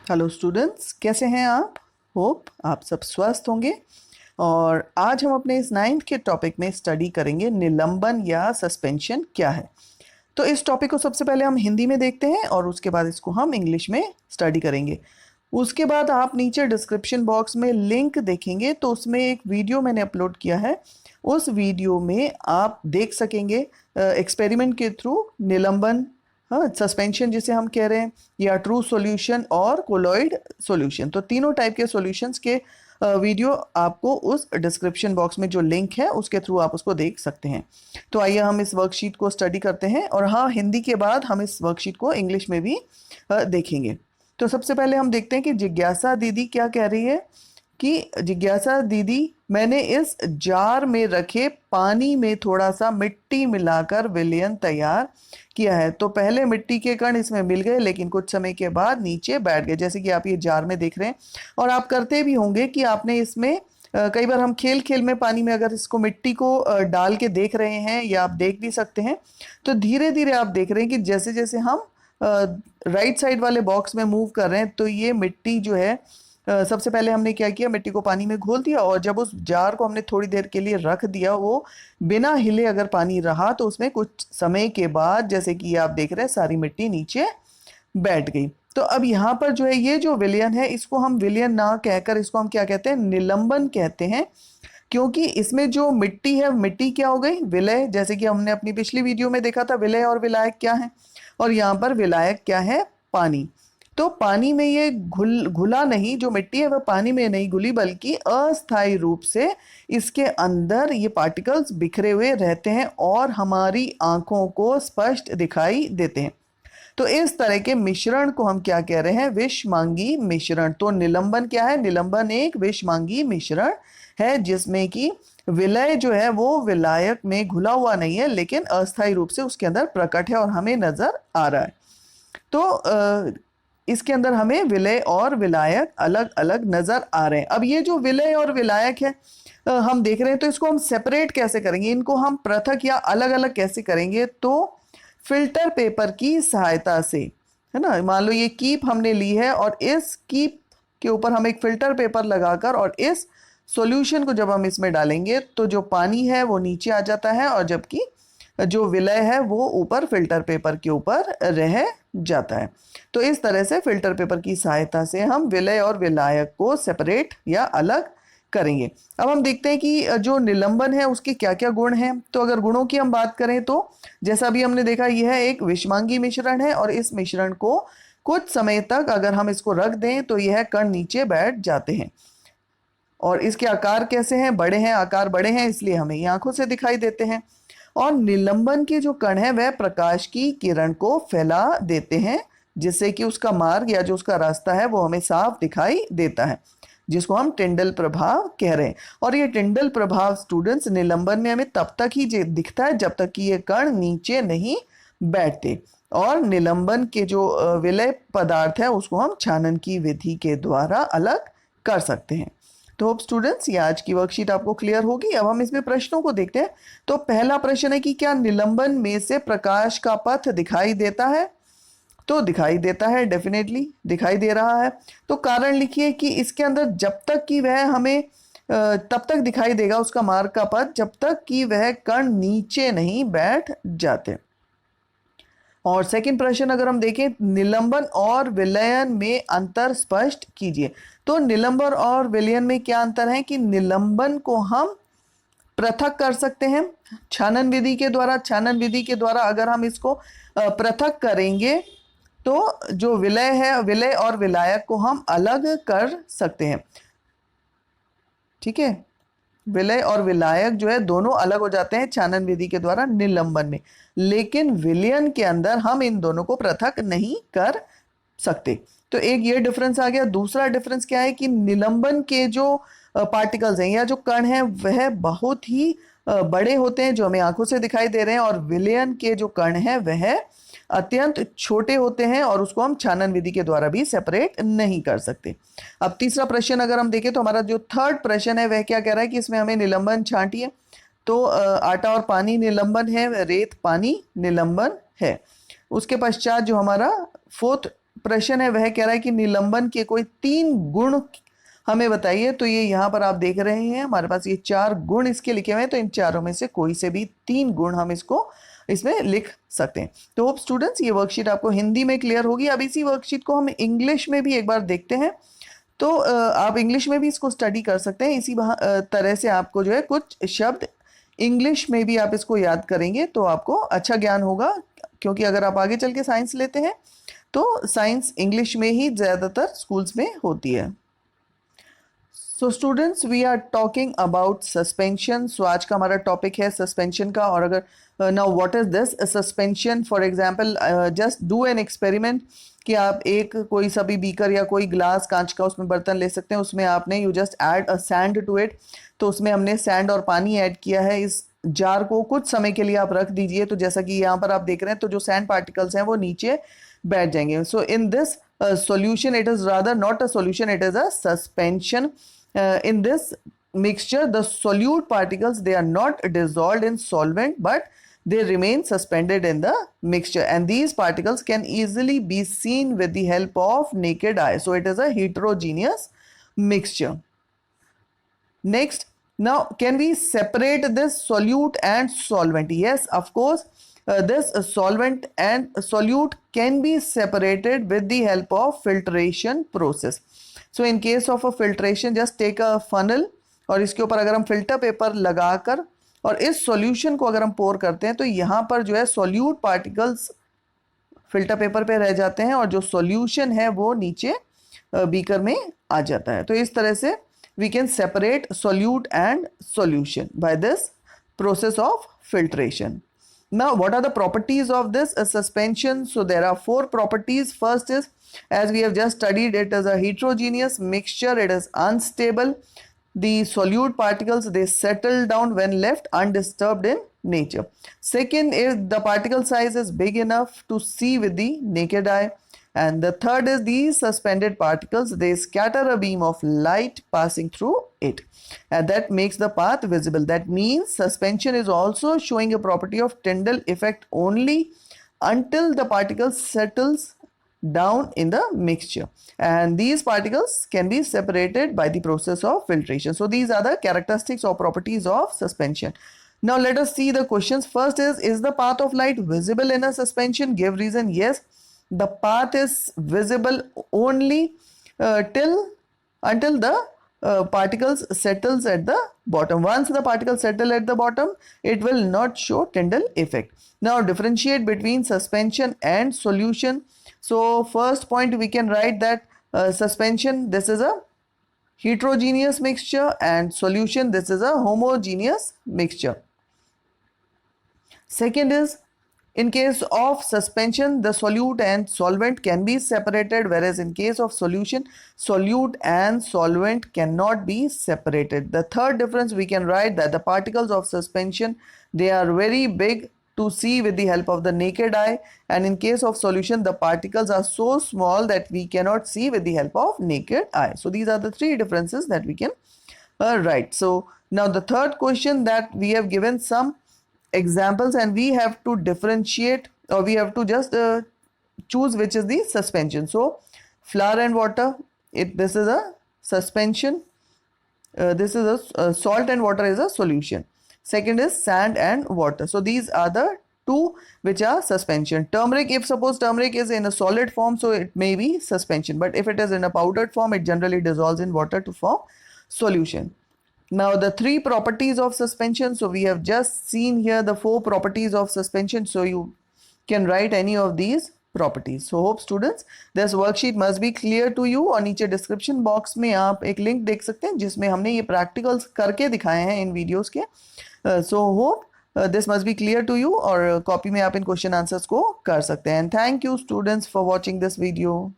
Hello students, कैसे हैं आप? होप आप सब स्वस्थ होंगे। और आज हम अपने इस 9th के टॉपिक में स्टडी करेंगे निलंबन या सस्पेंशन क्या है। तो इस टॉपिक को सबसे पहले हम हिंदी में देखते हैं और उसके बाद इसको हम इंग्लिश में स्टडी करेंगे। उसके बाद आप नीचे डिस्क्रिप्शन बॉक्स में लिंक देखेंगे तो उसमें एक वीडियो मैंने अपलोड किया है। उस वीडियो में आप देख सकेंगे एक्सपेरिमेंट के थ्रू निलंबन, हाँ, सस्पेंशन जिसे हम कह रहे हैं, या ट्रू सॉल्यूशन और कोलॉइड सॉल्यूशन। तो तीनों टाइप के सॉल्यूशंस के वीडियो आपको उस डिस्क्रिप्शन बॉक्स में जो लिंक है उसके थ्रू आप उसको देख सकते हैं। तो आइए हम इस वर्कशीट को स्टडी करते हैं, और हाँ, हिंदी के बाद हम इस वर्कशीट को इंग्लिश में भी देखेंगे। तो सबसे पहले हम देखते हैं कि जिज्ञासा दीदी क्या कह रही है। कि जिज्ञासा दीदी, मैंने इस जार में रखे पानी में थोड़ा सा मिट्टी मिलाकर विलयन तैयार किया है। तो पहले मिट्टी के कण इसमें मिल गए, लेकिन कुछ समय के बाद नीचे बैठ गए, जैसे कि आप ये जार में देख रहे हैं। और आप करते भी होंगे कि आपने इसमें कई बार हम खेल खेल में पानी में अगर इसको मिट्टी को डाल के देख रहे हैं, या आप देख भी सकते हैं, तो धीरे धीरे आप देख रहे हैं कि जैसे जैसे हम राइट साइड वाले बॉक्स में मूव कर रहे हैं तो ये मिट्टी जो है, सबसे पहले हमने क्या किया, मिट्टी को पानी में घोल दिया, और जब उस जार को हमने थोड़ी देर के लिए रख दिया, वो बिना हिले अगर पानी रहा तो उसमें कुछ समय के बाद, जैसे कि आप देख रहे हैं, सारी मिट्टी नीचे बैठ गई। तो अब यहाँ पर जो है, ये जो विलयन है, इसको हम विलयन ना कहकर इसको हम क्या कहते हैं, निलंबन कहते हैं। क्योंकि इसमें जो मिट्टी है, मिट्टी क्या हो गई, विलय। जैसे कि हमने अपनी पिछली वीडियो में देखा था विलय और विलायक क्या है, और यहाँ पर विलायक क्या है, पानी। तो पानी में ये घुला नहीं, जो मिट्टी है वह पानी में नहीं घुली, बल्कि अस्थायी रूप से इसके अंदर ये पार्टिकल्स बिखरे हुए रहते हैं और हमारी आंखों को स्पष्ट दिखाई देते हैं। तो इस तरह के मिश्रण को हम क्या कह रहे हैं, विषमांगी मिश्रण। तो निलंबन क्या है, निलंबन एक विषमांगी मिश्रण है, जिसमें कि विलय जो है वो विलायक में घुला हुआ नहीं है, लेकिन अस्थायी रूप से उसके अंदर प्रकट है और हमें नजर आ रहा है। तो इसके अंदर हमें विलय और विलायक अलग अलग नजर आ रहे हैं। अब ये जो विलय और विलायक है हम देख रहे हैं, तो इसको हम सेपरेट कैसे करेंगे, इनको हम पृथक या अलग अलग कैसे करेंगे, तो फिल्टर पेपर की सहायता से, है ना। मान लो ये कीप हमने ली है, और इस कीप के ऊपर हम एक फिल्टर पेपर लगाकर, और इस सॉल्यूशन को जब हम इसमें डालेंगे तो जो पानी है वो नीचे आ जाता है, और जबकि जो विलय है वो ऊपर फिल्टर पेपर के ऊपर रह जाता है। तो इस तरह से फिल्टर पेपर की सहायता से हम विलय और विलायक को सेपरेट या अलग करेंगे। अब हम देखते हैं कि जो निलंबन है उसके क्या क्या गुण हैं। तो अगर गुणों की हम बात करें, तो जैसा भी हमने देखा, यह एक विषमांगी मिश्रण है, और इस मिश्रण को कुछ समय तक अगर हम इसको रख दें तो यह कण नीचे बैठ जाते हैं। और इसके आकार कैसे हैं, बड़े हैं, आकार बड़े हैं, इसलिए हमें ये आंखों से दिखाई देते हैं। और निलंबन के जो कण है वह प्रकाश की किरण को फैला देते हैं, जिससे कि उसका मार्ग या जो उसका रास्ता है वो हमें साफ दिखाई देता है, जिसको हम टिंडल प्रभाव कह रहे हैं। और ये टिंडल प्रभाव स्टूडेंट्स, निलंबन में हमें तब तक ही दिखता है जब तक कि ये कण नीचे नहीं बैठते। और निलंबन के जो विलय पदार्थ है उसको हम छानन की विधि के द्वारा अलग कर सकते हैं। तो होप स्टूडेंट्स, ये आज की वर्कशीट आपको क्लियर होगी। अब हम इसमें प्रश्नों को देखते हैं। तो पहला प्रश्न है कि क्या निलंबन में से प्रकाश का पथ दिखाई देता है। तो दिखाई देता है, डेफिनेटली दिखाई दे रहा है। तो कारण लिखिए कि इसके अंदर जब तक कि वह हमें तब तक दिखाई देगा उसका मार्ग का पथ, जब तक कि वह कण नीचे नहीं बैठ जाते। और सेकंड प्रश्न अगर हम देखें, निलंबन और विलयन में अंतर स्पष्ट कीजिए। तो निलंबन और विलयन में क्या अंतर है कि निलंबन को हम पृथक कर सकते हैं छानन विधि के द्वारा। छानन विधि के द्वारा अगर हम इसको पृथक करेंगे तो जो विलय है, विलय और विलायक को हम अलग कर सकते हैं। ठीक है, विलय और विलायक जो है दोनों अलग हो जाते हैं छानन विधि के द्वारा निलंबन में, लेकिन विलयन के अंदर हम इन दोनों को पृथक नहीं कर सकते। तो एक ये डिफरेंस आ गया। दूसरा डिफरेंस क्या है कि निलंबन के जो पार्टिकल्स हैं या जो कण हैं वह बहुत ही बड़े होते हैं, जो हमें आंखों से दिखाई दे रहे हैं, और विलयन के जो कण हैं वह अत्यंत छोटे होते हैं, और उसको हम छानन विधि के द्वारा भी सेपरेट नहीं कर सकते। अब तीसरा प्रश्न अगर हम देखें, तो हमारा जो थर्ड प्रश्न है वह क्या कह रहा है कि इसमें हमें निलंबन छांटिए। तो आटा और पानी निलंबन है, रेत पानी निलंबन है। उसके पश्चात जो हमारा फोर्थ प्रश्न है वह कह रहा है कि निलंबन के कोई 3 गुण हमें बताइए। तो ये यहाँ पर आप देख रहे हैं हमारे पास ये 4 गुण इसके लिखे हुए हैं, तो इन चारों में से कोई से भी 3 गुण हम इसमें लिख सकते हैं। तो होप स्टूडेंट्स ये वर्कशीट आपको हिंदी में क्लियर होगी। अब इसी वर्कशीट को हम इंग्लिश में भी एक बार देखते हैं। तो आप इंग्लिश में भी इसको स्टडी कर सकते हैं। इसी तरह से आपको जो है कुछ शब्द इंग्लिश में भी आप इसको याद करेंगे तो आपको अच्छा ज्ञान होगा, क्योंकि अगर आप आगे चल के साइंस लेते हैं तो साइंस इंग्लिश में ही ज़्यादातर स्कूल्स में होती है। So students we are talking about suspension. So आज का हमारा टॉपिक है सस्पेंशन का। और अगर now what is this suspension, for example just do an experiment कि आप एक कोई सा भी बीकर या कोई ग्लास कांच का उसमें बर्तन ले सकते हैं, उसमें आपने you just add a sand to it. तो उसमें हमने सैंड और पानी ऐड किया है। इस जार को कुछ समय के लिए आप रख दीजिए। तो जैसा कि यहाँ पर आप देख रहे हैं तो जो सैंड पार्टिकल्स हैं वो नीचे बैठ जाएंगे। So in this solution, it is rather not a solution, it is a suspension. In this mixture the solute particles, they are not dissolved in solvent but they remain suspended in the mixture, and these particles can easily be seen with the help of naked eye. So it is a heterogeneous mixture. Next, now can we separate this solute and solvent? Yes, of course. This solvent and solute can be separated with the help of filtration process. So in case of a filtration, just take a funnel और इसके ऊपर अगर हम filter paper लगाकर और इस solution को अगर हम पोर करते हैं तो यहाँ पर जो है सोल्यूट पार्टिकल्स फिल्टर पेपर पे रह जाते हैं और जो सॉल्यूशन है वो नीचे बीकर में आ जाता है। तो इस तरह से we can separate solute and solution by this process of filtration. Now, what are the properties of this suspension? So there are 4 properties. First is, as we have just studied, it is a heterogeneous mixture. It is unstable. The solute particles, they settle down when left undisturbed in nature. Second is the particle size is big enough to see with the naked eye. And the third is these suspended particles, they scatter a beam of light passing through it, and that makes the path visible. That means suspension is also showing a property of Tyndall effect only until the particle settles down in the mixture, and these particles can be separated by the process of filtration. So these are the characteristics or properties of suspension. Now let us see the questions. First is the path of light visible in a suspension? Give reason. Yes, the path is visible only until the particles settles at the bottom. Once the particles settle at the bottom, it will not show Tyndall effect. Now differentiate between suspension and solution. So first point we can write that suspension, this is a heterogeneous mixture, and solution, this is a homogeneous mixture. Second is, in case of suspension, the solute and solvent can be separated, whereas in case of solution, solute and solvent cannot be separated. The third difference we can write that the particles of suspension, they are very big to see with the help of the naked eye, and in case of solution, the particles are so small that we cannot see with the help of naked eye. So these are the 3 differences that we can write. So now the third question, that we have given some examples and we have to differentiate, or we have to just choose which is the suspension. So flour and water, this is a suspension. This is a salt and water is a solution. Second is sand and water. So these are the 2 which are suspension. Turmeric, if suppose turmeric is in a solid form, so it may be suspension, but if it is in a powdered form, it generally dissolves in water to form solution. Now the 3 properties of suspension. So we have just seen here the 4 properties of suspension. So you can write any of these properties. So hope students this worksheet must be clear to you. और नीचे description box में आप एक link देख सकते हैं जिसमें हमने ये practicals करके दिखाए हैं इन videos के. So hope this must be clear to you, और copy में आप इन question answers को कर सकते हैं. And thank you students for watching this video.